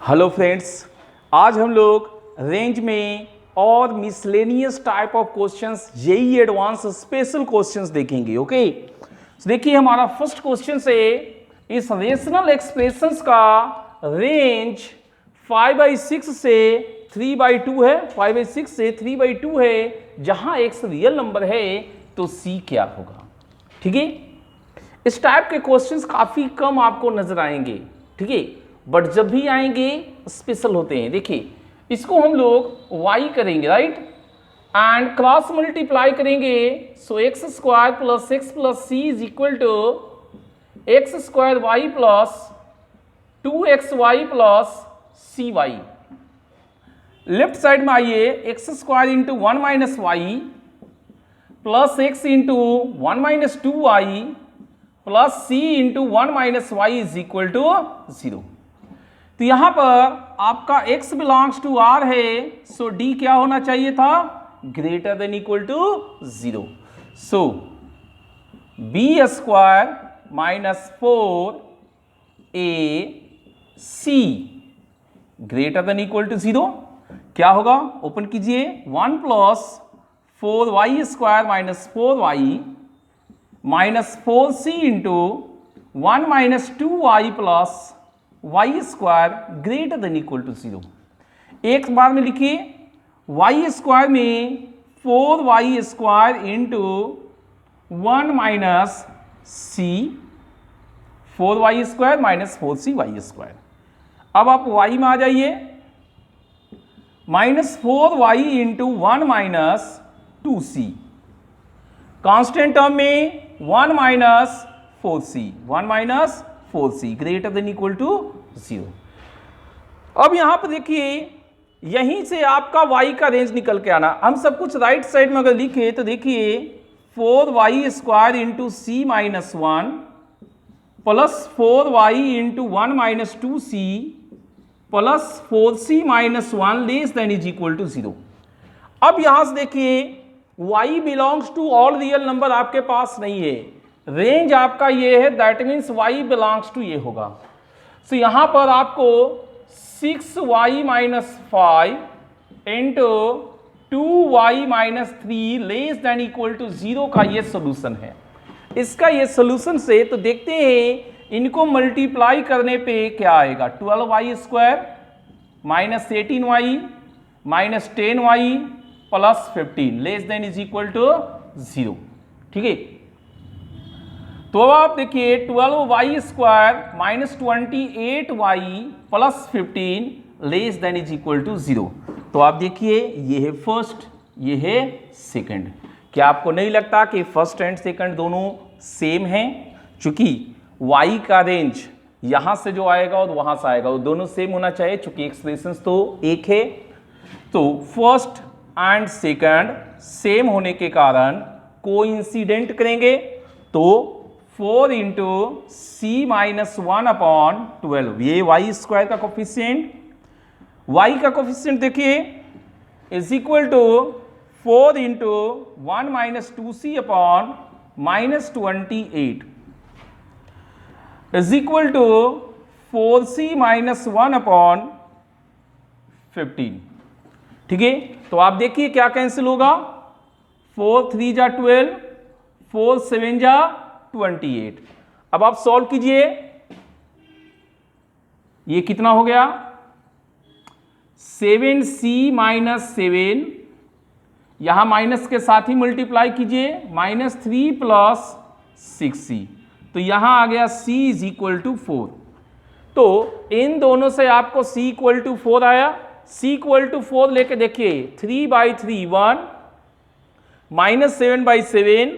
Hello friends, आज हम लोग रेंज में और miscellaneous type of questions JEE advance special questions देखेंगे। ओके, देखिए हमारा फर्स्ट क्वेश्चन से इस रेशनल एक्सप्रेशंस का रेंज 5/6 से 3/2 है। 5/6 से 3/2 है। जहां x रियल नंबर है तो c क्या होगा। ठीक है, इस टाइप के क्वेश्चंस काफी कम आपको नजर आएंगे। ठीक है, बट जब भी आएंगे स्पेशल होते हैं। देखिए इसको हम लोग y करेंगे, राइट, एंड क्रॉस मल्टीप्लाई करेंगे। So x square plus x plus c is equal to x square y plus 2xy plus cy। Left side में आइए, x square into 1 minus y plus x into 1 minus 2y plus c into 1 minus y is equal to 0। तो यहां पर आपका x belongs to r है, सो d क्या होना चाहिए था, greater than equal to 0। So b square minus 4ac greater than equal to 0 क्या होगा, ओपन कीजिए, 1 plus 4y square minus 4y minus 4c into 1 minus 2y plus y square greater than equal to 0। एक बार में लिखिए, y square में 4y square into 1 minus c, 4y square minus 4cy square. अब आप y में आ जाइए, minus 4y into 1 minus 2c, constant term में 1 minus 4c, 1 minus 4c greater than equal to 0। अब यहां पर देखिए, यहीं से आपका y का रेंज निकल के आना। हम सब कुछ राइट साइड में अगर लिखे तो देखिए 4y square into c minus 1 plus 4y into 1 minus 2c plus 4c minus 1 less than is equal to 0। अब यहां से देखिए y belongs to all real number आपके पास नहीं है, रेंज आपका ये है, that means y belongs to ये होगा। सो यहां पर आपको 6y minus 5 into 2y minus 3 less than equal to 0 का ये सोल्यूशन है। इसका ये सोल्यूशन से तो देखते हैं इनको मल्टीप्लाई करने पे क्या आएगा, 12y square minus 18y minus 10y plus 15 less than is equal to 0। ठीक है, तो अब आप देखिए 12y square minus 28y plus 15 less than is equal to 0। तो आप देखिए ये है फर्स्ट, ये है सेकंड। क्या आपको नहीं लगता कि फर्स्ट एंड सेकंड दोनों सेम हैं? चूंकि y का रेंज यहां से जो आएगा और वहां से आएगा वो दोनों सेम होना चाहिए, चूंकि एक्सप्रेशंस तो एक है। तो फर्स्ट एंड सेकंड सेम होने के कारण कोइंसिडेंट करेंगे, तो 4 इंटू सी माइनस 1 अपॉन 12, ये वाई स्क्वायर का कोफिशिएंट, वाई का कोफिशिएंट देखिए is equal to 4 into 1 minus 2c upon minus 28 is equal to 4c minus 1 upon 15। ठीक है, तो आप देखिए क्या कैंसिल होगा, 4 3 जा 12, 4 7 जा 28। अब आप सॉल्व कीजिए, ये कितना हो गया, 7c माइनस 7, यहां माइनस के साथ ही मल्टीप्लाई कीजिए, माइनस 3 प्लस 6c, तो यहां आ गया c इज इक्वल टू 4। तो इन दोनों से आपको c इक्वल टू 4 आया। c इक्वल टू 4 लेके देखिए, 3/3 1 माइनस 7/7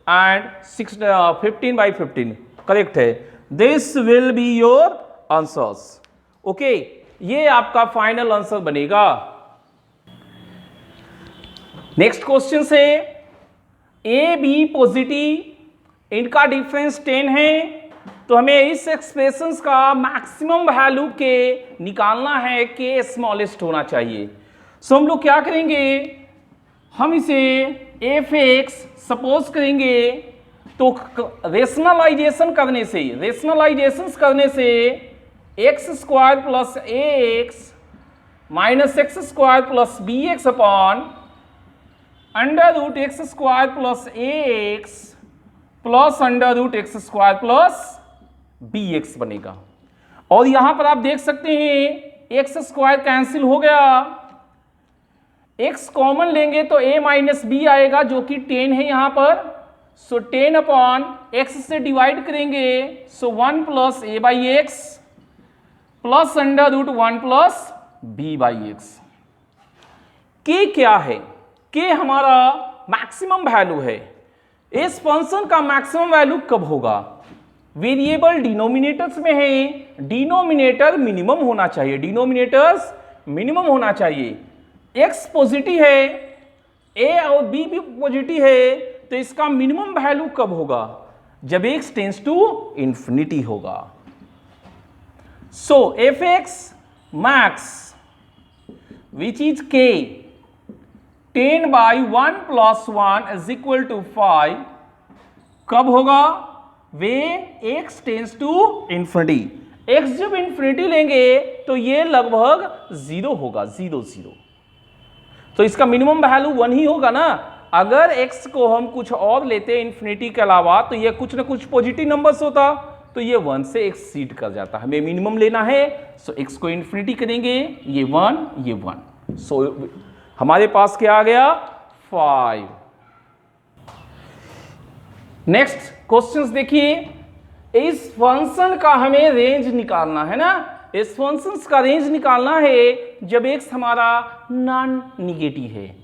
एंड 15/15 करेक्ट है। This will be your answers. Okay, ये आपका फाइनल आंसर बनेगा। नेक्स्ट क्वेश्चन से, ए बी पॉजिटिव, इनका डिफरेंस 10 है, तो हमें इस एक्सप्रेशंस का मैक्सिमम वैल्यू के निकालना है, के स्मॉलेस्ट होना चाहिए। सो हम लोग क्या करेंगे, हम इसे एफ एक्स सपोज करेंगे, तो रेशनलाइजेशन करने से X square plus A X minus X square plus B X upon under root X square plus A X plus under root X square plus B X बनेगा। और यहां पर आप देख सकते हैं एक्स स्क्वायर कैंसिल हो गया, एक्स कॉमन लेंगे तो a माइनस बी आएगा जो कि 10 है यहां पर। सो 10 अपॉन एक्स से डिवाइड करेंगे, so 1 plus a by x plus under root 1 plus b by x. के क्या है? के हमारा मैक्सिमम वैल्यू है। इस फंक्शन का मैक्सिमम वैल्यू कब होगा? वेरिएबल डिनोमिनेटर्स में है, डिनोमिनेटर मिनिमम होना चाहिए, डिनोमिनेटर्स मिनिमम होना चाहिए। x पॉजिटिव है, a और b भी पॉजिटिव है, तो इसका मिनिमम वैल्यू कब होगा? जब x टेंस टू इंफिनिटी होगा। So F X max which is k 10 by 1 plus 1 is equal to 5 कब होगा? वे x tends to infinity. x जब इंफिनिटी लेंगे तो ये लगभग 0 होगा, 0 0। तो इसका मिनिमम वैल्यू 1 ही होगा ना। अगर x को हम कुछ और लेते इंफिनिटी के अलावा तो ये कुछ ना कुछ पॉजिटिव नंबर्स होता, तो ये 1 से एक्सीड कर जाता। हमें मिनिमम लेना है, सो x को इंफिनिटी करेंगे, ये 1 ये 1, सो हमारे पास क्या आ गया? 5। नेक्स्ट क्वेश्चंस देखिए, इस फंक्शन का हमें रेंज निकालना है ना। इस फंक्शंस का रेंज निकालना है जब x हमारा नॉन निगेटिव है।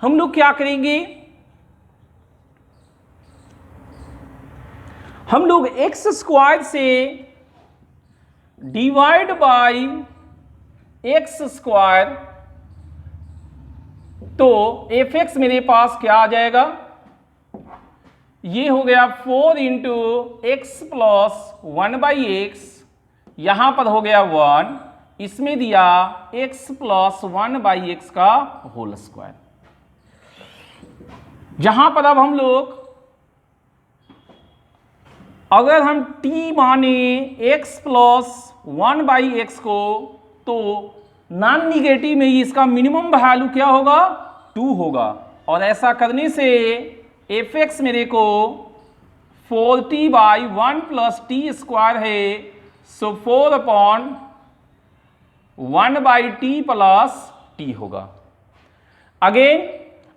हम लोग क्या करेंगे? हम लोग एक्स स्क्वायर से डिवाइड बाई एक्स स्क्वायर, तो एफ एक्स मेरे पास क्या आ जाएगा? ये हो गया 4 into x plus 1 by x, यहां पर हो गया 1, इसमें दिया x प्लस 1 बाई एक्स का होल स्क्वायर। जहां पर अब हम लोग अगर हम t माने x प्लस 1 बाई एक्स को, तो नॉन निगेटिव में इसका मिनिमम वैल्यू क्या होगा? 2 होगा। और ऐसा करने से एफ एक्स मेरे को 4t by 1 plus T square है, सो 4 upon 1 by T plus T होगा। अगेन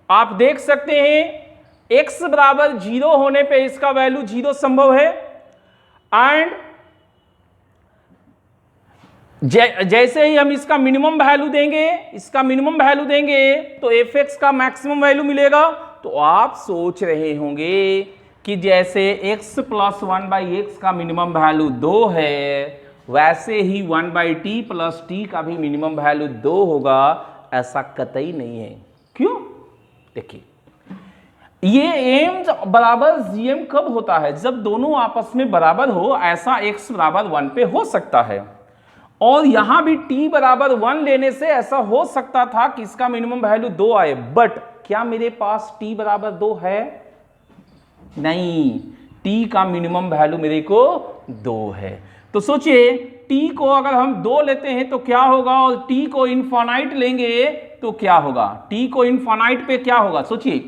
आप देख सकते हैं x बराबर 0 होने पे इसका वैल्यू 0 संभव है, एंड जैसे ही हम इसका मिनिमम वैल्यू देंगे, इसका मिनिमम वैल्यू देंगे तो एफ एक्स का मैक्सिमम वैल्यू मिलेगा। तो आप सोच रहे होंगे कि जैसे x प्लस 1 बाई एक्स का मिनिमम वैल्यू 2 है, वैसे ही 1 बाई टी प्लस टी का भी मिनिमम वैल्यू 2 होगा। ऐसा कतई नहीं है। क्यों? देखिए, ये एम बराबर जीएम कब होता है? जब दोनों आपस में बराबर हो। ऐसा x बराबर 1 पे हो सकता है, और यहां भी t बराबर 1 लेने से ऐसा हो सकता था कि इसका मिनिमम वैल्यू 2 आए। बट क्या मेरे पास t बराबर 2 है? नहीं, t का मिनिमम वैल्यू मेरे को 2 है। तो सोचिए t को अगर हम 2 लेते हैं तो क्या होगा, और t को इनफाइनाइट लेंगे तो क्या होगा? t को इनफाइनाइट पे क्या होगा? सोचिए,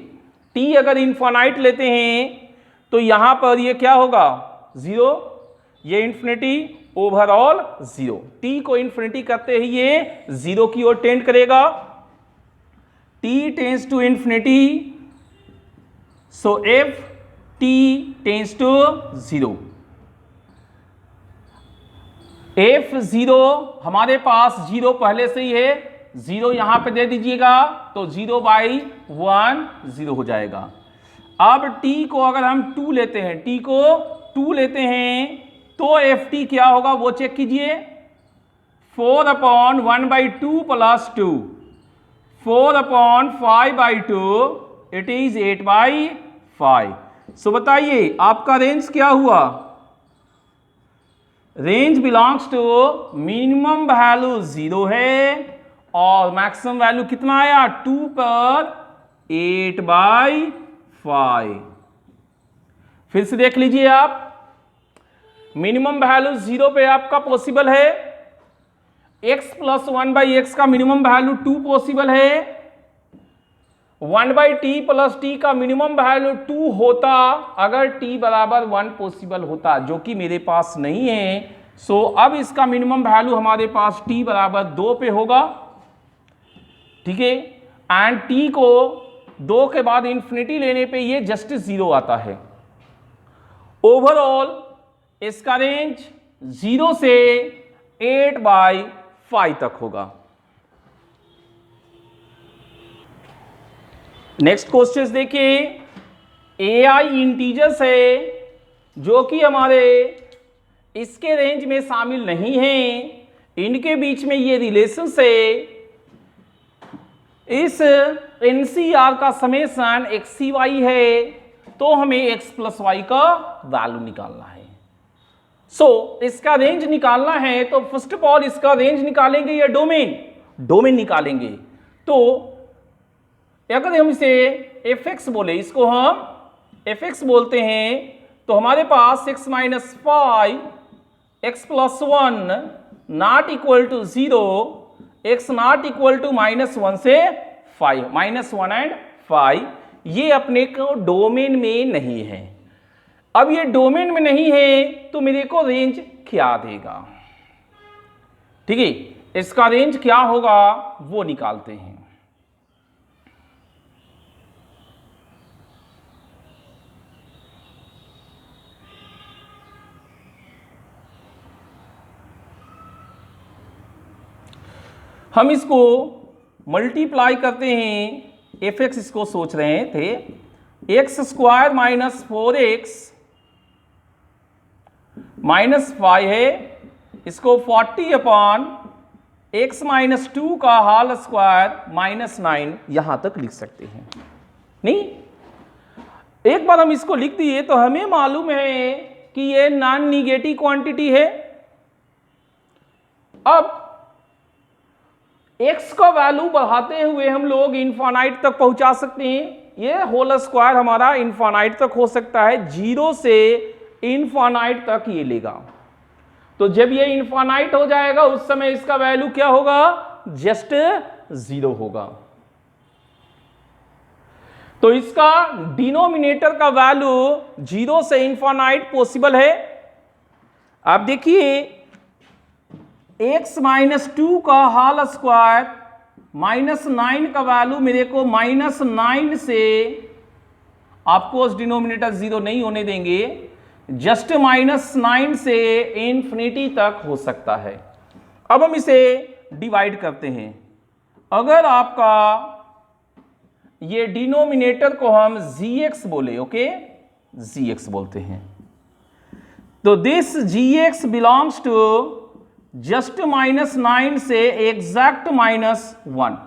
t अगर इनफाइनाइट लेते हैं तो यहां पर ये क्या होगा? 0, ये इंफिनिटी, ओवरऑल 0। t को इंफिनिटी करते ही ये 0 की ओर टेंड करेगा। t tends to infinity, so f t tends to 0। f 0 हमारे पास 0 पहले से ही है, 0 यहां पे दे दीजिएगा तो 0 बाई 1 0 हो जाएगा। अब t को अगर हम 2 लेते हैं, t को 2 लेते हैं तो एफ टी क्या होगा वो चेक कीजिए। 4 upon 1 by 2 plus 2, 4 upon 5 by 2, it is 8 by 5। So बताइए आपका रेंज क्या हुआ? Range belongs to minimum value 0 है, और मैक्सिमम वैल्यू कितना आया? 2 पर 8 बाई 5। फिर से देख लीजिए आप, मिनिमम वैल्यू 0 पे आपका पॉसिबल है, x प्लस 1/x का मिनिमम वैल्यू 2 पॉसिबल है, 1/t प्लस t का मिनिमम वैल्यू 2 होता अगर t बराबर 1 पॉसिबल होता, जो कि मेरे पास नहीं है। सो अब इसका मिनिमम वैल्यू हमारे पास t बराबर 2 पे होगा, ठीक है। एंड t को 2 के बाद इंफिनिटी लेने पे ये जस्ट 0 आता है। ओवरऑल इसका रेंज 0 से 8/5 तक होगा। नेक्स्ट क्वेश्चन देखिए, AI इंटीजर्स है जो कि हमारे इसके रेंज में शामिल नहीं है, इनके बीच में ये रिलेशन है, इस NCR का समेशन XCY है, तो हमें x प्लस वाई का वैल्यू निकालना है। इसका रेंज निकालना है तो फर्स्ट ऑफ ऑल इसका रेंज निकालेंगे या डोमेन निकालेंगे। तो अगर हम इसे fx बोले, इसको हम fx बोलते हैं, तो हमारे पास x minus 5 x plus 1 not equal to 0, x not equal to -1 से 5, -1 एंड 5, ये अपने को डोमेन में नहीं है। अब ये डोमेन में नहीं है तो मेरे को रेंज क्या देगा, ठीक है। इसका रेंज क्या होगा वो निकालते हैं। हम इसको मल्टीप्लाई करते हैं, fx इसको सोच रहे थे, x square minus 4x minus 5 है, इसको 40 अपॉन x माइनस 2 का होल स्क्वायर माइनस 9 यहां तक लिख सकते हैं। नहीं, एक बार हम इसको लिख दिए तो हमें मालूम है कि ये नॉन निगेटिव क्वांटिटी है। अब x का वैल्यू बढ़ाते हुए हम लोग इनफाइनाइट तक पहुंचा सकते हैं। ये होल स्क्वायर हमारा इनफाइनाइट तक हो सकता है, 0 से इनफाइनाइट तक ये लेगा। तो जब ये इनफाइनाइट हो जाएगा उस समय इसका वैल्यू क्या होगा, जस्ट 0 होगा। तो इसका डिनोमिनेटर का वैल्यू 0 से इनफाइनाइट पॉसिबल है। अब देखिए x माइनस 2 का होल स्क्वायर -9 का वैल्यू मेरे को -9 से, आपको डिनोमिनेटर 0 नहीं होने देंगे, जस्ट -9 से इन्फिनिटी तक हो सकता है। अब हम इसे डिवाइड करते हैं। अगर आपका ये डिनोमिनेटर को हम gx बोले, ओके, gx बोलते हैं, तो this gx belongs to just -9 से एग्जैक्ट -1।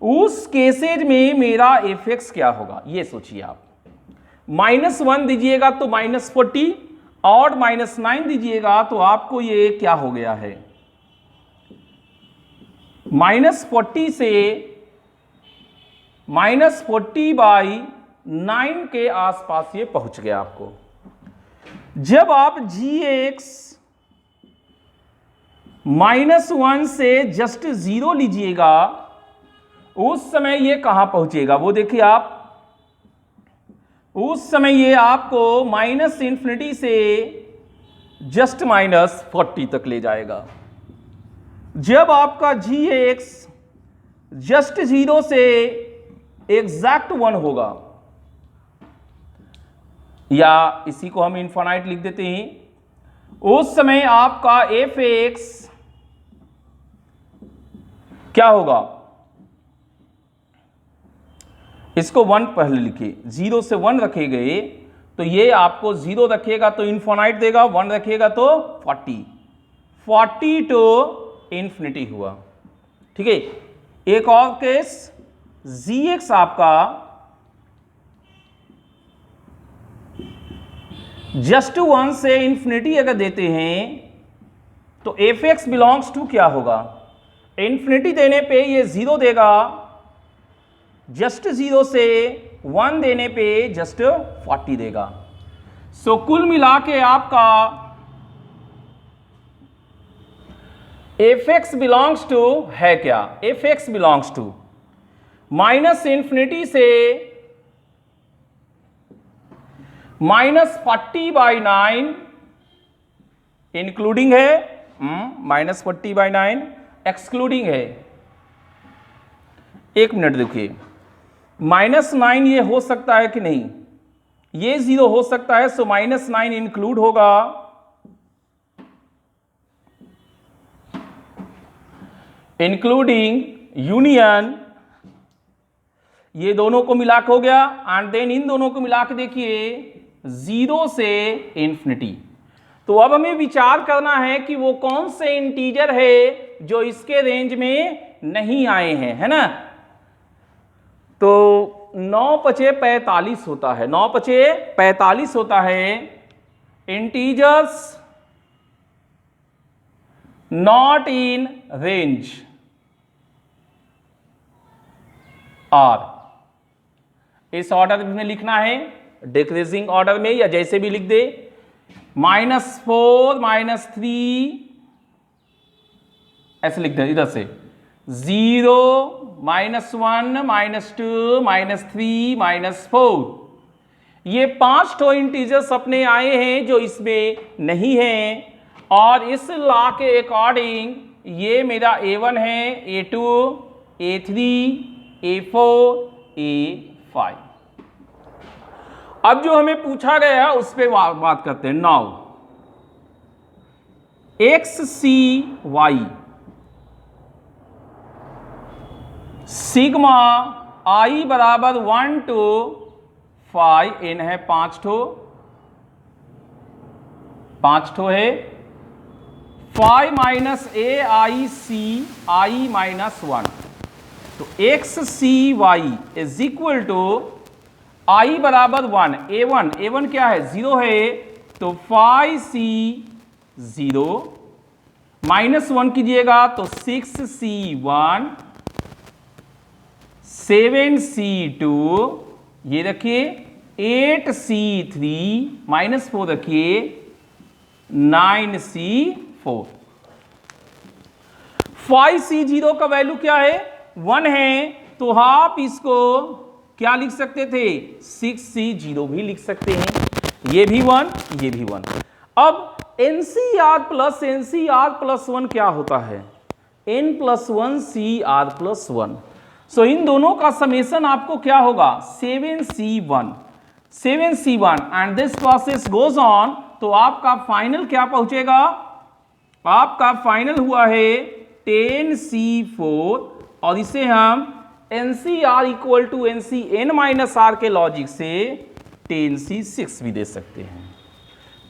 उस केसेज में मेरा fx क्या होगा ये सोचिए आप। -1 दीजिएगा तो -40 और -9 दीजिएगा तो आपको ये क्या हो गया है, -40 से -40/9 के आसपास ये पहुंच गया आपको। जब आप gx -1 से जस्ट 0 लीजिएगा उस समय ये कहां पहुंचेगा वो देखिए आप। उस समय ये आपको -∞ से जस्ट -40 तक ले जाएगा। जब आपका gx जस्ट 0 से एग्जैक्ट 1 होगा, या इसी को हम इनफाइनाइट लिख देते हैं, उस समय आपका fx क्या होगा, इसको 1 पहले लिखिए, 0 से 1 रखे गए तो ये आपको 0 रखेगा तो इनफाइनाइट देगा, 1 रखेगा तो 40 टू इन्फिनिटी हुआ, ठीक है। एक और केस, gx आपका जस्ट 1 से इन्फिनिटी अगर देते हैं तो fx बिलोंग्स टू क्या होगा, इन्फिनिटी देने पे ये 0 देगा, जस्ट 0 से 1 देने पे जस्ट 40 देगा। सो कुल मिला के आपका एफ एक्स बिलोंग्स टू है क्या, f x belongs to minus infinity से -40/9 इंक्लूडिंग है, -40/9 एक्सक्लूडिंग है। एक मिनट देखिए, -9 ये हो सकता है कि नहीं, ये 0 हो सकता है, सो -9 इंक्लूड होगा, इंक्लूडिंग यूनियन, ये दोनों को मिला के हो गया, एंड देन इन दोनों को मिला के देखिए 0 से इंफिनिटी। तो अब हमें विचार करना है कि वो कौन से इंटीजर है जो इसके रेंज में नहीं आए हैं, है ना। तो 9×5 = 45 होता है, 9×5 = 45 होता है integers not in range R. इस ऑर्डर में लिखना है, डिक्रीजिंग ऑर्डर में, या जैसे भी लिख दे, -4 -3 ऐसे लिख दे इधर से, 0 -1 -2 -3 -4। ये 5 ठो इंटीजर्स अपने आए हैं जो इसमें नहीं हैं, और इस लॉ के अकॉर्डिंग ये मेरा A1 है, A2, A3, A4, A5। अब जो हमें पूछा गया उस पर बात करते हैं। Now XCY sigma I = 1 to 5 n है, 5 ठो है, 5 - AIC I -1। तो XCY = I = 1, A1 क्या है, 0 है, तो 5C 0 -1 कीजिएगा तो 6C1 7C2, ये रखिए 8C3 -4 रखिए 9C4। 5C0 का वैल्यू क्या है, 1 है, तो आप इसको क्या लिख सकते थे, 6C0 भी लिख सकते हैं, ये भी 1, ये भी 1। अब NCR + NCR+1 क्या होता है, N+1 CR+1। सो इन दोनों का समेशन आपको क्या होगा, 7C1 and this process goes on. तो आपका फाइनल क्या पहुंचेगा, आपका फाइनल हुआ है 10C4, और इसे हम NCR = NCN-R के लॉजिक से 10C6 भी दे सकते हैं।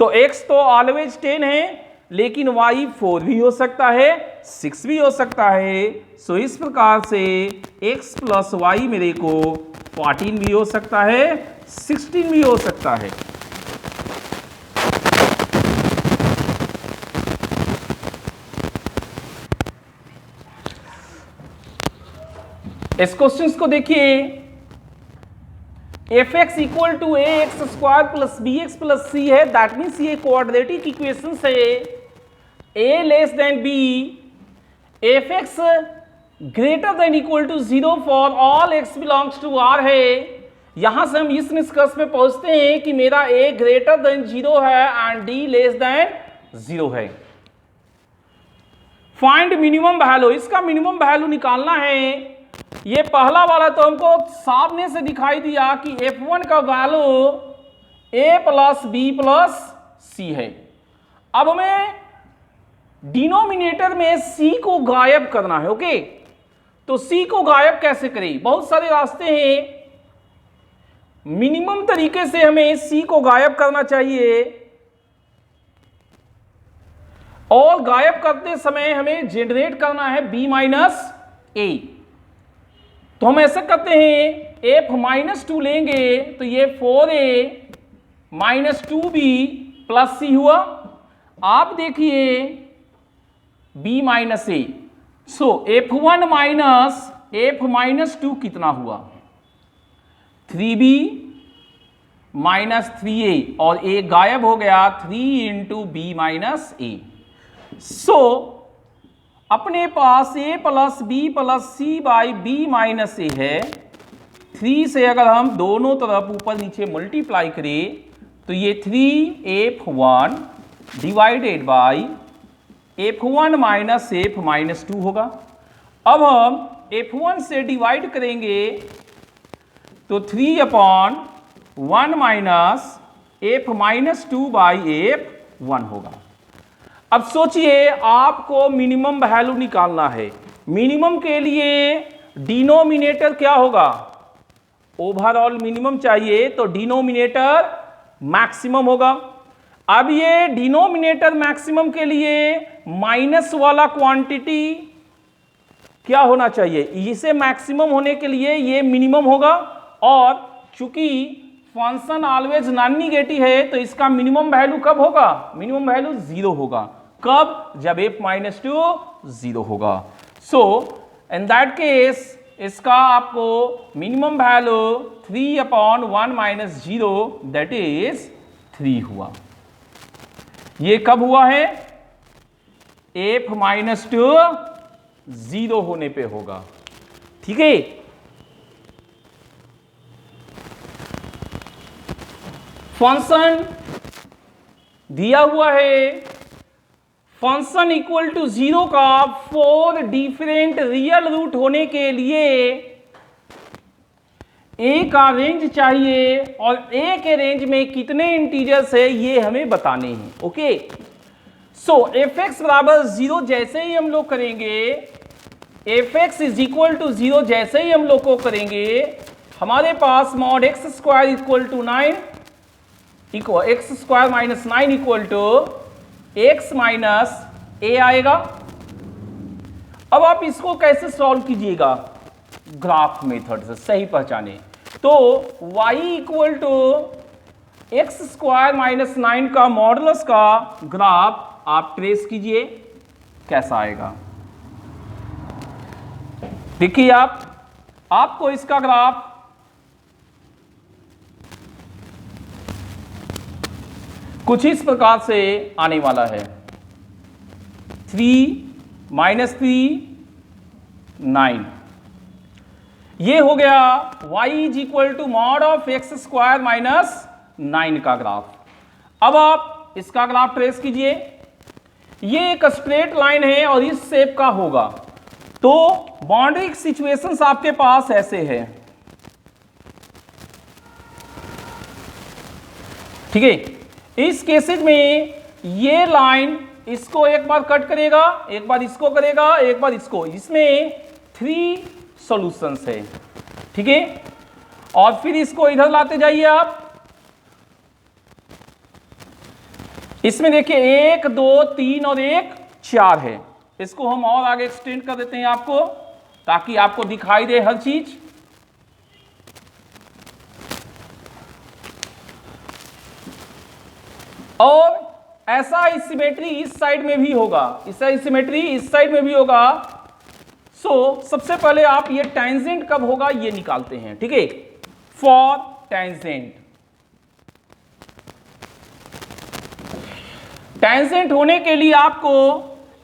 तो X तो ऑलवेज 10 है, लेकिन Y 4 भी हो सकता है, 6 भी हो सकता है। सो इस प्रकार से X + Y मेरे को 14 भी हो सकता है, 16 भी हो सकता है। इस क्वेश्चन को देखिए, fx = ax² + bx + c है, दैट मीन्स ये क्वाड्रेटिक इक्वेशन से a <b, fx > 0 for all x belongs to r है। यहां से हम इस निष्कर्ष पे पहुंचते हैं कि मेरा a > 0 है एंड d < 0 है। फाइंड मिनिमम वैल्यू, इसका मिनिमम वैल्यू निकालना है। ये पहला वाला तो हमको सामने से दिखाई दिया कि f1 का वैल्यू a + b + c है। अब हमें डिनोमिनेटर में c को गायब करना है, ओके। तो c को गायब कैसे करें, बहुत सारे रास्ते हैं। मिनिमम तरीके से हमें c को गायब करना चाहिए, और गायब करते समय हमें जनरेट करना है b - a। तो हम ऐसा करते हैं, f -2 लेंगे तो ये 4a - 2b + c हुआ। आप देखिए b - a, so f1 - f - 2 कितना हुआ, 3b - 3a, और a गायब हो गया, 3 × b - a। सो अपने पास a plus B plus C by B minus A है। 3 से अगर हम दोनों तरफ ऊपर नीचे मल्टीप्लाई करें तो ये 3f1 divided by f1 minus f minus 2 होगा। अब हम f1 से डिवाइड करेंगे तो 3/1 minus f minus 2 by f1 होगा। अब सोचिए आपको मिनिमम वैल्यू निकालना है। मिनिमम के लिए डिनोमिनेटर क्या होगा? ओवरऑल मिनिमम चाहिए तो डिनोमिनेटर मैक्सिमम होगा। अब ये डिनोमिनेटर मैक्सिमम के लिए माइनस वाला क्वांटिटी क्या होना चाहिए? इसे मैक्सिमम होने के लिए ये मिनिमम होगा, और चूंकि फंक्शन ऑलवेज नॉन नेगेटिव है तो इसका मिनिमम वैल्यू कब होगा? मिनिमम वैल्यू 0 होगा। कब? जब f माइनस 2 0 होगा। सो इन दैट केस इसका आपको minimum value 3/1 minus 0 that is 3 हुआ। ये कब हुआ है? f माइनस 2 0 होने पे होगा। ठीक है, फंक्शन दिया हुआ है, फंक्शन इक्वल टू 0 का 4 डिफरेंट रियल रूट होने के लिए a का रेंज चाहिए, और a के रेंज में कितने इंटीजर्स है ये हमें बताने हैं। ओके, सो fx बराबर 0 जैसे ही हम लोग करेंगे, fx इज इक्वल टू 0 जैसे ही हम लोग को करेंगे, हमारे पास mod x square equal to 9 equal x square minus 9 equal to x minus a आएगा। अब आप इसको कैसे सॉल्व कीजिएगा? ग्राफ मेथड से सही पहचाने तो y equal to x square minus 9 का मॉडुलस का ग्राफ आप ट्रेस कीजिए, कैसा आएगा? देखिए आपको इसका ग्राफ कुछ इस प्रकार से आने वाला है। 3 माइनस 3 9, ये हो गया y is equal to mod of x square minus 9 का ग्राफ। अब आप इसका ग्राफ ट्रेस कीजिए। ये एक स्ट्रेट लाइन है और इस शेप का होगा, तो बाउंड्री सिचुएशंस आपके पास ऐसे है। ठीक है, इस केसेज में ये लाइन इसको एक बार कट करेगा, एक बार इसको करेगा, एक बार इसको। इसमें 3 सॉल्यूशंस है। ठीक है, और फिर इसको इधर लाते जाइए आप। इसमें देखिए 1 2 3 और 1 4 है। इसको हम और आगे एक्सटेंड कर देते हैं आपको, ताकि आपको दिखाई दे हर चीज। और ऐसा सिमेट्री इस साइड में भी होगा, ऐसा सिमेट्री इस साइड में भी होगा। सो सबसे पहले आप ये टेंजेंट कब होगा ये निकालते हैं। ठीक है, फॉर टेंजेंट, टेंजेंट होने के लिए आपको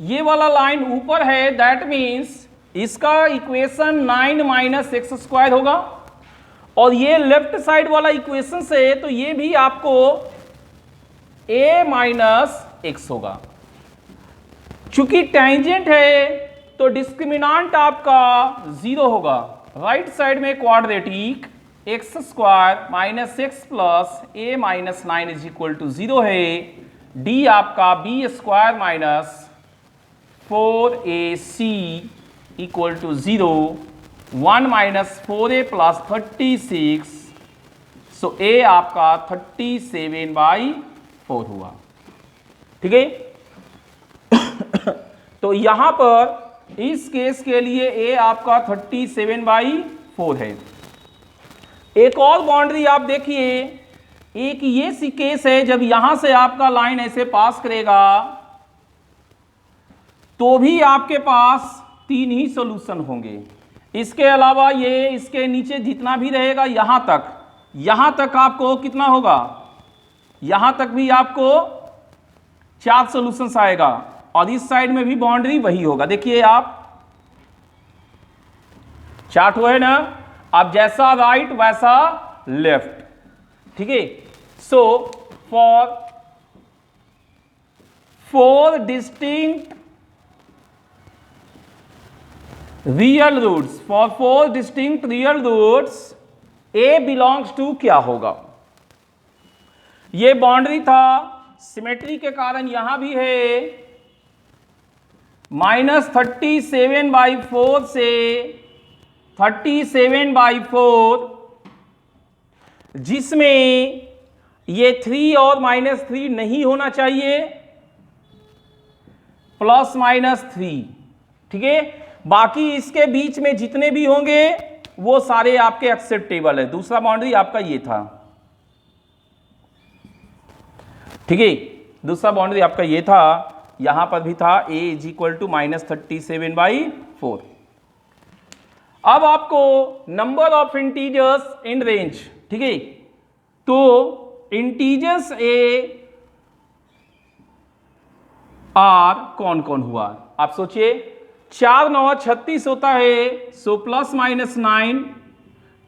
ये वाला लाइन ऊपर है, दैट मीन्स इसका इक्वेशन 9 माइनस एक्स स्क्वायर होगा, और ये लेफ्ट साइड वाला इक्वेशन से तो ये भी आपको a माइनस एक्स होगा। चूंकि टेंजेंट है तो डिस्क्रिमिनांट आपका 0 होगा। राइट साइड में quadratic x square minus x plus a minus 9 is equal to 0 है। d आपका b square minus 4ac equal to 0, 1 minus 4a plus 36, so a आपका 37/4 हुआ। ठीक है, तो यहां पर इस केस के लिए a आपका 37/4 है। एक और बाउंड्री आप देखिए, एक ये केस है जब यहां से आपका लाइन ऐसे पास करेगा तो भी आपके पास 3 ही सॉल्यूशन होंगे। इसके अलावा ये इसके नीचे जितना भी रहेगा यहां तक आपको कितना होगा? यहां तक भी आपको 4 सॉल्यूशंस आएगा, और इस साइड में भी बाउंड्री वही होगा। देखिए आप चार्ट हुआ है ना, अब जैसा राइट वैसा लेफ्ट, ठीक है। So for 4 distinct real roots, for 4 distinct real roots a belongs to क्या होगा। ये बाउंड्री था, सिमेट्री के कारण यहां भी है -37/4 से 37/4, जिसमें ये 3 और -3 नहीं होना चाहिए, +-3, ठीक है। बाकी इसके बीच में जितने भी होंगे वो सारे आपके एक्सेप्टेबल है। दूसरा बाउंड्री आपका ये था, ठीक है। दूसरा बाउंड्री आपका ये था, यहां पर भी था a = -37/4। अब आपको number of integers in range, ठीक है। तो इंटीजर्स ए आर कौन कौन हुआ, आप सोचिए। 4 9 36 होता है, सो +-9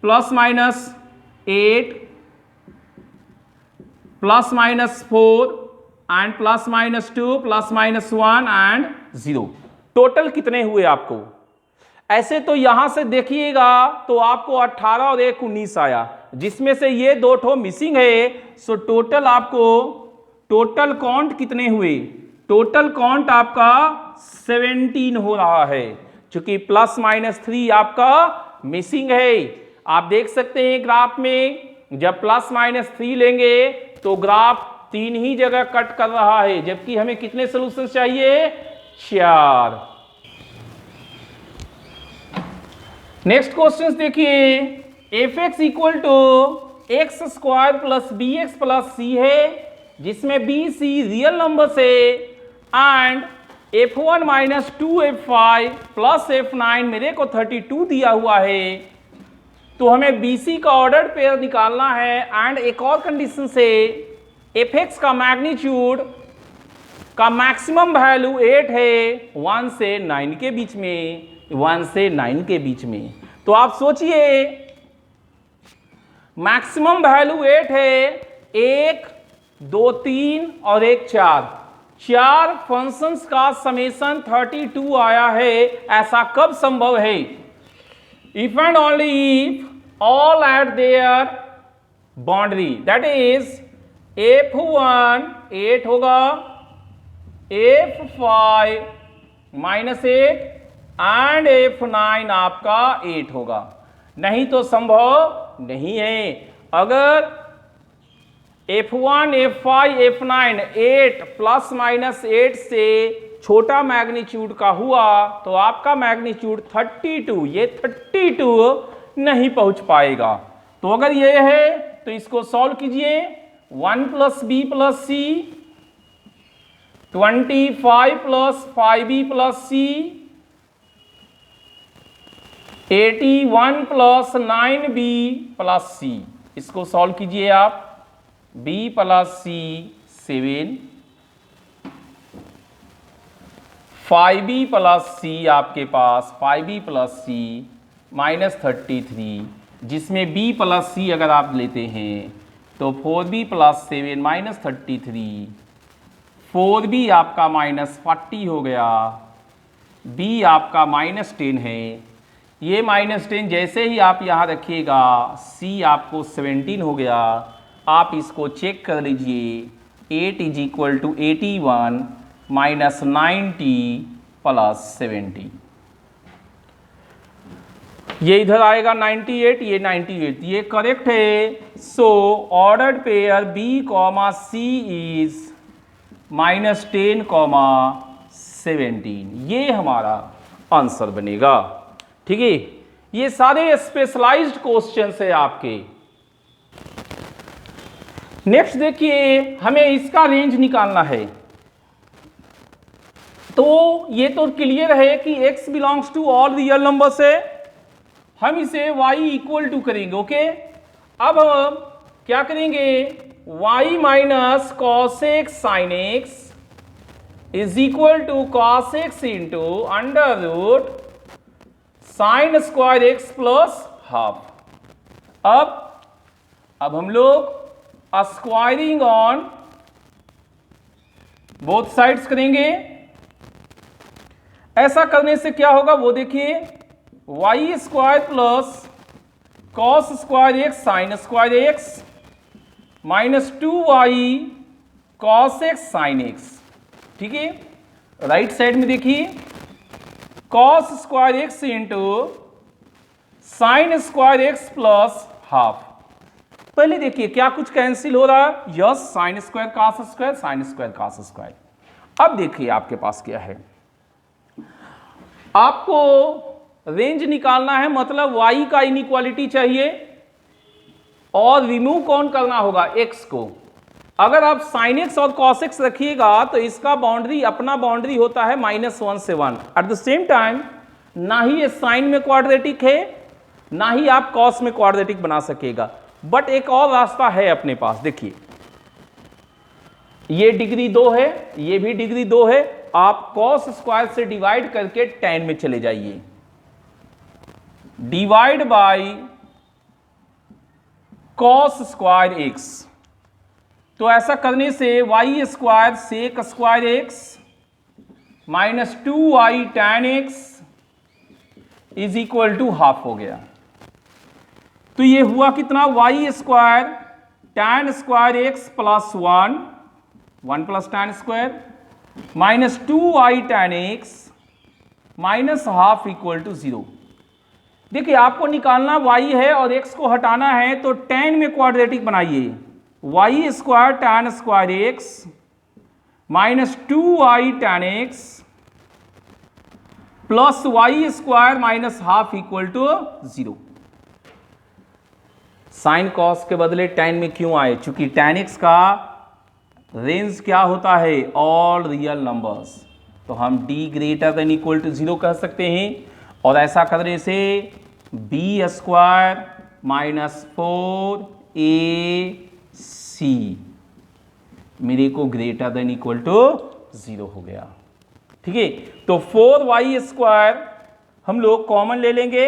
+-8 +-4 एंड +-2 +-1 एंड 0। टोटल कितने हुए आपको? ऐसे तो यहां से देखिएगा तो आपको 18 और 1 19 आया, जिसमें से ये 2 ठो मिसिंग है। सो टोटल आपको टोटल काउंट कितने हुए? टोटल काउंट आपका 17 हो रहा है, क्योंकि +-3 आपका मिसिंग है। आप देख सकते हैं ग्राफ में, जब +-3 लेंगे तो ग्राफ 3 ही जगह कट कर रहा है, जबकि हमें कितने सोल्यूशन चाहिए? 4। नेक्स्ट क्वेश्चन देखिए, f(x) = x² + bx + c है, जिसमें b c रियल नंबर से, एंड f1 - 2f5 + f9 मेरे को 32 दिया हुआ है। तो हमें bc का ऑर्डर पेयर निकालना है, एंड एक और कंडीशन से fx का मैग्नीट्यूड का मैक्सिमम वैल्यू 8 है, 1 से 9 के बीच में, 1 से 9 के बीच में। तो आप सोचिए मैक्सिमम वैल्यू 8 है, 1 2 3 और 1 4, 4 फंक्शंस का समेशन 32 आया है। ऐसा कब संभव है? If and only if all at there boundary, that is f1 8 होगा, f5 -8 एंड f9 आपका 8 होगा। नहीं तो संभव नहीं है। अगर f1 f5 f9 8 +-8 से छोटा मैग्नीट्यूड का हुआ तो आपका मैग्नीट्यूड 32, ये 32 नहीं पहुंच पाएगा। तो अगर ये है तो इसको सॉल्व कीजिए। 1 + b + c, 25 + 5b + c, 81 + 9b + c। इसको सॉल्व कीजिए आप। b + c 7, 5b + c आपके पास 5b + c -33, जिसमें b + c अगर आप लेते हैं तो 4b + 7 -33, 4b आपका -40 हो गया, b आपका -10 है। ये -10 जैसे ही आप यहाँ रखिएगा, c आपको 17 हो गया। आप इसको चेक कर लीजिए। 8 = 81 -90 + 70, ये इधर आएगा 98, ये 98, ये करेक्ट है। So ordered pair b, c is -10, 17, ये हमारा आंसर बनेगा। ठीक है, ये सारे स्पेशलाइज्ड क्वेश्चन है आपके। नेक्स्ट देखिए, हमें इसका रेंज निकालना है। तो ये तो क्लियर है कि x belongs to all real number से, हम इसे y = करेंगे। ओके, अब हम क्या करेंगे? y - cos x sin x is equal to cos x into under root sine square x plus half. अब हम लोग स्क्वायरिंग ऑन बोथ साइड्स करेंगे। ऐसा करने से क्या होगा वो देखिए, y square plus cos square x sine square x minus 2y cos x sine x. ठीक है, राइट साइड में देखिए cos square x into sine square x plus half. पहले देखिए क्या कुछ कैंसिल हो रहा है, yes sine square cos square, sine square cos square. अब देखिए आपके पास क्या है, आपको रेंज निकालना है, मतलब y का इनइक्वालिटी चाहिए और रिमूव कौन करना होगा, x को। अगर आप sin x और cos x रखिएगा तो इसका बाउंड्री अपना बाउंड्री होता है -1 से 1। एट द सेम टाइम ना ही ये साइन में क्वाड्रेटिक है ना ही आप cos में क्वाड्रेटिक बना सकेगा। बट एक और रास्ता है अपने पास, देखिए ये डिग्री 2 है, ये भी डिग्री 2 है, आप cos स्क्वायर से डिवाइड करके tan में चले जाइए, divide by cos square x। तो ऐसा करने से y square sec square x minus 2y tan x is equal to half हो गया। तो ये हुआ कितना, y square tan square x plus 1 plus tan square minus 2y tan x minus half equal to 0। देखिए आपको निकालना y है और x को हटाना है, तो tan में क्वाड्रेटिक बनाइए, y square tan square x minus 2y tan x plus y square minus half equal to 0। Sine cos के बदले tan में क्यों आए, चूंकि tan x का रेंज क्या होता है, ऑल रियल नंबर्स, तो हम d greater than equal to 0 कह सकते हैं। और ऐसा करने से बी स्क्वायर माइनस 4ac मेरे को ग्रेटर देन इक्वल टू 0 हो गया। ठीक है, तो 4y स्क्वायर हम लोग कॉमन ले लेंगे,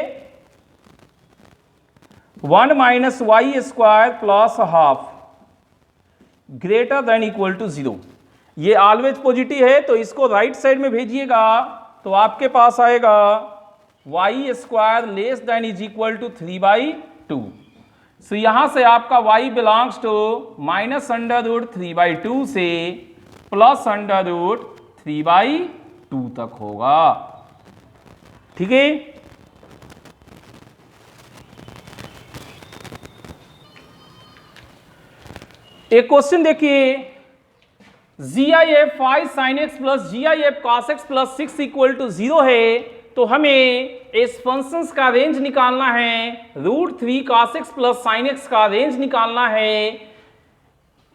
1 minus y square plus half greater than equal to 0। ये ऑलवेज पॉजिटिव है तो इसको राइट साइड में भेजिएगा, तो आपके पास आएगा y square less than is equal to 3/2। So यहां से आपका y belongs to minus under root 3/2 से प्लस अंडर रूट 3/2 तक होगा। ठीक है, एक क्वेश्चन देखिए, GIF 5 sin x plus GIF cos x plus 6 equal to 0 है, तो हमें इस फंक्शंस का रेंज निकालना है, √3 cos x plus sin x का रेंज निकालना है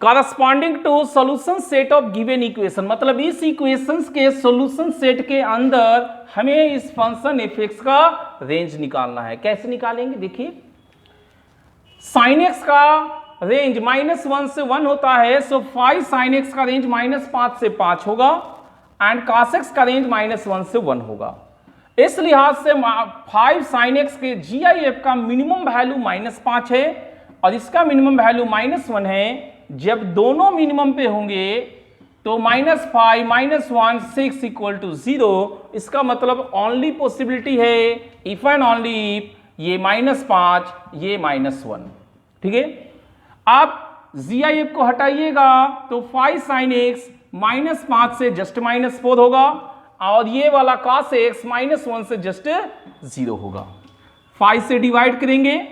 corresponding to solution set of given equation. मतलब इस इक्वेशंस के सॉल्यूशन सेट के अंदर हमें इस फंक्शन f(x) का रेंज निकालना है। कैसे निकालेंगे, देखिए sin x का रेंज -1 से 1 होता है, सो 5 sin x का रेंज -5 से 5 होगा एंड cos x का रेंज -1 से 1 होगा। इस लिहाज से 5 sin x के GIF का मिनिमम वैल्यू -5 है और इसका मिनिमम वैल्यू -1 है। जब दोनों मिनिमम पे होंगे तो -5 -1 6 इक्वल टू 0। इसका मतलब ओनली पॉसिबिलिटी है इफ एंड ओनली ये -5 ये -1। ठीक है, आप GIF को हटाइएगा तो 5 sin x -5 से जस्ट -4 होगा और ये वाला cos x -1 से जस्ट 0 होगा। 5 से डिवाइड करेंगे।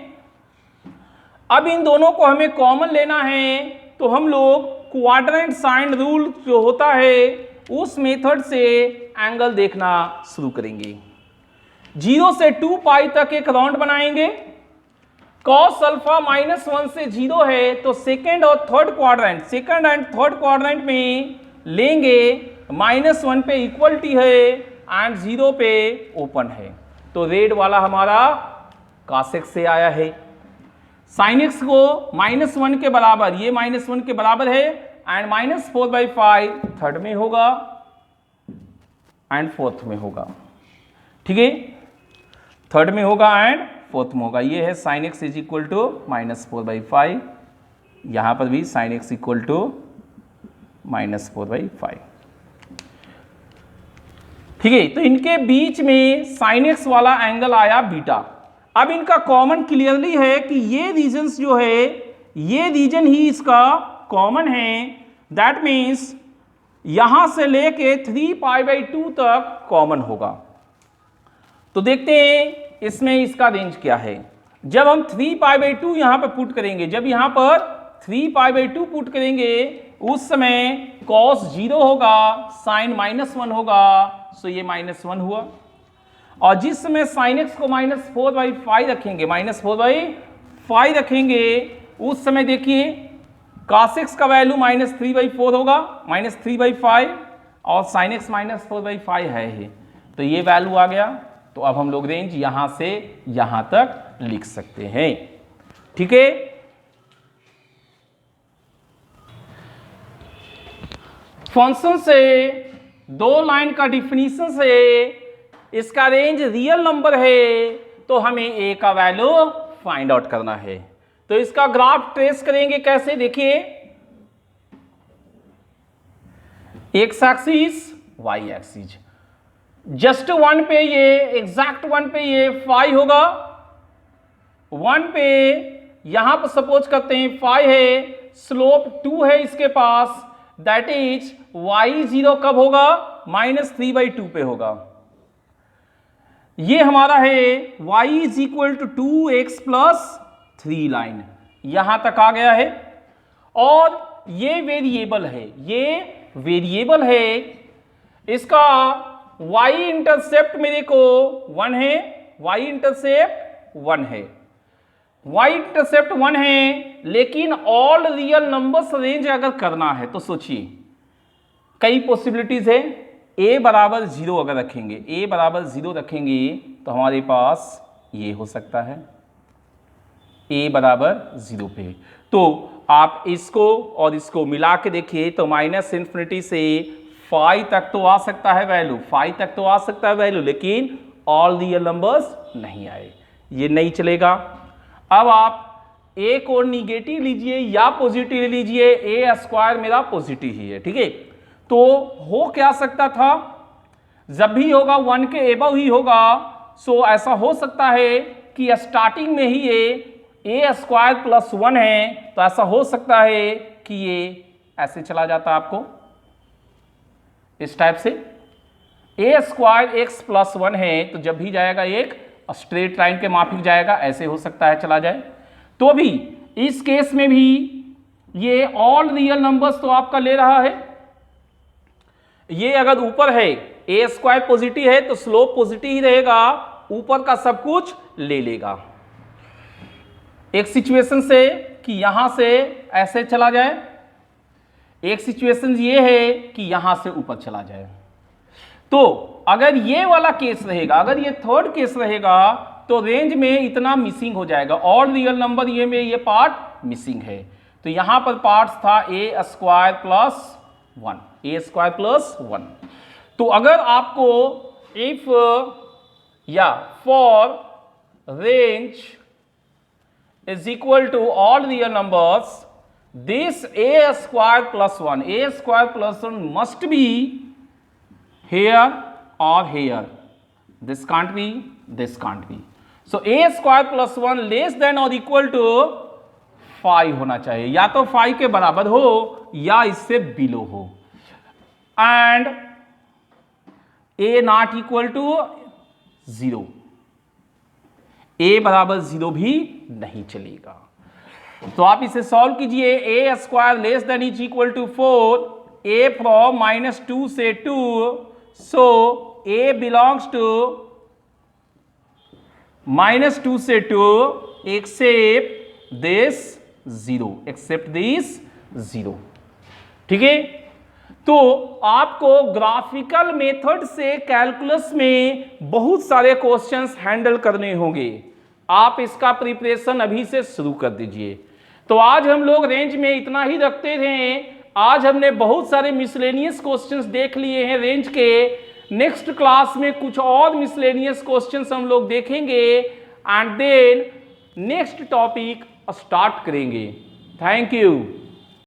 अब इन दोनों को हमें कॉमन लेना है, तो हम लोग क्वाड्रेंट साइन रूल जो होता है उस मेथड से एंगल देखना शुरू करेंगे। 0 से 2 पाई तक एक राउंड बनाएंगे। cos अल्फा -1 से 0 है तो सेकेंड और थर्ड क्वाड्रेंट में लेंगे, -1 पे इक्वलिटी है एंड 0 पे ओपन है, तो रेड वाला हमारा cos x से आया है। sin x को -1 के बराबर, ये -1 के बराबर है एंड -4/5 थर्ड में होगा। एंड फोर्थ में होगा, ठीक है, थर्ड में होगा एंड फोर्थ में होगा। ये है sin x is equal to -4/5, यहाँ पर भी sin x इक्वल टू -4/5, ठीक है। तो इनके बीच में sin x वाला एंगल आया बीटा। अब इनका कॉमन क्लियरली है कि ये रीजन्स जो है, ये रीजन ही इसका कॉमन है। दैट मीन्स यहां से लेके 3π/2 तक कॉमन होगा। तो देखते हैं इसमें इसका रेंज क्या है। जब हम 3π/2 यहां पर पुट करेंगे, जब यहां पर 3π/2 पुट करेंगे, उस समय cos 0 होगा, sin -1 होगा, सो ये -1 हुआ। और जिस समय sin x को -4/5 रखेंगे, -4/5 रखेंगे, उस समय देखिए cos x का वैल्यू -3/4 होगा, -3/5, और sin x -4/5 है ही, तो ये वैल्यू आ गया। तो अब हम लोग रेंज यहां से यहां तक लिख सकते हैं, ठीक है। फंक्शन से दो लाइन का डिफिनीशन से इसका रेंज रियल नंबर है, तो हमें a का वैल्यू फाइंड आउट करना है। तो इसका ग्राफ ट्रेस करेंगे कैसे, देखिए x axis y axis, just 1 पे ये एग्जैक्ट 1 पे ये 5 होगा, 1 पे यहां पर सपोज करते हैं 5 है, स्लोप 2 है इसके पास, दैट इज y0 कब होगा, -3/2 पे होगा। ये हमारा है y is equal to 2x + 3 line, यहां तक आ गया है। और ये वेरिएबल है, ये वेरिएबल है, इसका y इंटरसेप्ट मेरे को 1 है, y इंटरसेप्ट 1 है, y इंटरसेप्ट 1 है, लेकिन ऑल रियल नंबर्स रेंज अगर करना है तो सोचिए कई पॉसिबिलिटीज है। a बराबर 0 अगर रखेंगे, a बराबर 0 रखेंगे तो हमारे पास ये हो सकता है a बराबर 0 पे। तो आप इसको और इसको मिला के देखिए तो -∞ से 5 तक तो आ सकता है वैल्यू, 5 तक तो आ सकता है वैल्यू, लेकिन ऑल रियल नंबर्स नहीं आए, ये नहीं चलेगा। अब आप a को निगेटिव लीजिए या पॉजिटिव लीजिए, a² मेरा पॉजिटिव ही है, ठीक है। तो हो क्या सकता था, जब भी होगा 1 के एबव ही होगा, सो ऐसा हो सकता है कि स्टार्टिंग में ही ये a² + 1 है, तो ऐसा हो सकता है कि ये ऐसे चला जाता आपको इस टाइप से, a² x + 1 है, तो जब भी जाएगा एक स्ट्रेट लाइन के माफिक जाएगा, ऐसे हो सकता है चला जाए। तो भी इस केस में भी ये ऑल रियल नंबर्स तो आपका ले रहा है, ये अगर ऊपर है a² पॉजिटिव है तो स्लोप पॉजिटिव ही रहेगा, ऊपर का सब कुछ ले लेगा। एक सिचुएशन से कि यहां से ऐसे चला जाए, एक सिचुएशन ये है कि यहां से ऊपर चला जाए। तो अगर ये वाला केस रहेगा, अगर ये थर्ड केस रहेगा, तो रेंज में इतना मिसिंग हो जाएगा, ऑल रियल नंबर ये में ये पार्ट मिसिंग है। तो यहां पर पार्ट्स था a² + 1, a² + 1। तो अगर आपको इफ या for range is equal to all real numbers, this a² + 1, a² + 1 must be here or here, this can't be, this can't be, so a² + 1 less than or equal to 5 होना चाहिए, या तो 5 के बराबर हो या इससे बिलो हो, and a not equal to 0, a बराबर 0 भी नहीं चलेगा। तो आप इसे सॉल्व कीजिए, a² less than is equal to 4, a from -2 से 2, सो a बिलोंग्स टू -2 से 2 एक्सेप्ट दिस 0, एक्सेप्ट दिस 0, ठीक है। तो आपको ग्राफिकल मेथड से कैलकुलस में बहुत सारे क्वेश्चंस हैंडल करने होंगे, आप इसका प्रिपरेशन अभी से शुरू कर दीजिए। तो आज हम लोग रेंज में इतना ही रखते थे। आज हमने बहुत सारे मिसलेनियस क्वेश्चंस देख लिए हैं रेंज के, नेक्स्ट क्लास में कुछ और मिसलेनियस क्वेश्चंस हम लोग देखेंगे and then next topic start करेंगे। Thank you.